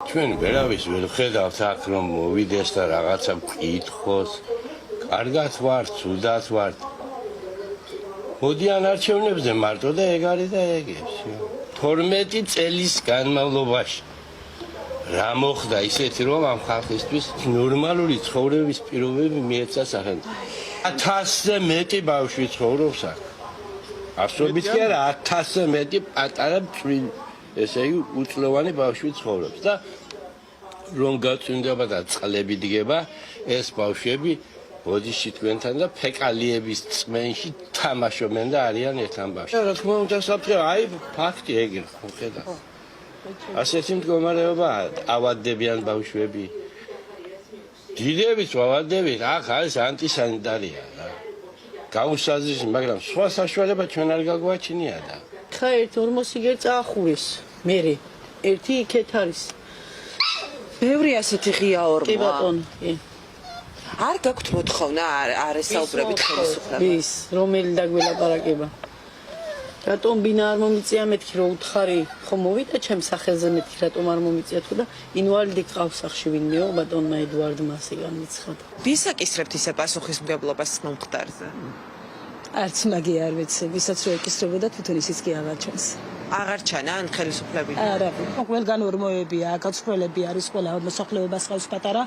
ჩვენ ვერავის ვერ ხედავთ აქ რომ მოვიდეს და რაღაცა მკითხოს. კარგად ვართ, ცუდად ვართ. მოდიან არჩევნებზე მარტო და ეგ არის და ეგებს. 12 წელის განმავლობაში რა მოხდა ისეთი რომ ამ ხალხისთვის ნორმალური ცხოვრების პირობები მიეცა სახელმწიფო. 1000-ზე მეტი ბავშვი ცხოვრობს აქ. ასობით კი არა 1000-ზე მეტი პატარა ესე იგი უწლოვანი ბავშვი ცხოვრობს და რომ გაწვიმდება და წყლები დგება ეს ბავშვები ბოდიში თქვენთან და ფეკალიების წმენში თამაშობენ და არიან ერთ ამბავში. რა თქმა უნდა საფრთხე აი ფაქტი ეგრე ხო ხედავ. ასეთი მდგომარეობა ავადდებიან ბავშვები. დიდებით ავადდებით აქ არის ანტისანიტარია რა. გაუსაზრისი მაგრამ სხვა საშუალება ჩვენ არ გაგვაჩნია და ხა ერთ 40 გერ წაახურის მერე ერთი იქეთ არის. ბევრი ასეთი ღია ორმოა. კი ბატონო, კი. არ გაქვთ მოთხოვნა არ ესაუბრებით ხელისუფლებას. რომელი დაგველაპარაკება. რატომ ბინა არ მომიწია მეთქი რომ უთხარი ხო მოვიდა ჩემს სახელზე მეთქი რატომ არ მომიწია თუ და ინვალიდი ყავს სახში ვინმეო ბატონმა ედვარდმა ასე განიცხადა. ვის აკისრებთ ისე პასუხისმგებლობას მომხდარზე? არც მაგი არ ვიცი, ვისაც რო ეკისრებოდა თვითონ ისიც კი აღარ ჩანს. აღარ ჩანა ან ხელისუფლები? არა, ყველგან ორმოებია, გაცხრელები არის, ყველა მოსახლეობას ყავს პატარა,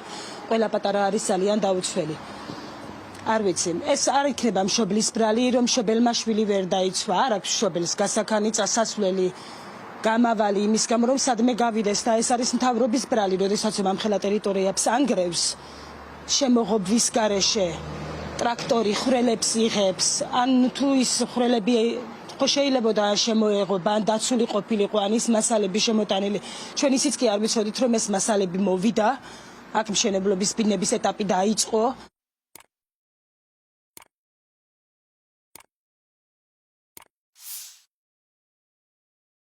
ყველა პატარა არის ძალიან დაუცველი. არ ვიცი, ეს არ იქნება მშობლის ბრალი, რომ მშობელმა შვილი ვერ დაიცვა, არ აქვს მშობელს გასაქანი წასასვლელი, გამავალი იმის გამო რომ სადმე გავიდეს და ეს არის მთავრობის ბრალი, როდესაც ამხელა ტერიტორიებს ანგრევს, შემოღობის გარეშე, ტრაქტორი ხვრელებს იღებს, ან თუ ის ხვრელები ხო შეიძლება შემოეღობა, ან დაცული ყოფილიყო, ან ის მასალები შემოტანილი. ჩვენ ისიც კი არ ვიცოდით რომ ეს მასალები მოვიდა, აქ მშენებლობის ბინების ეტაპი დაიწყო.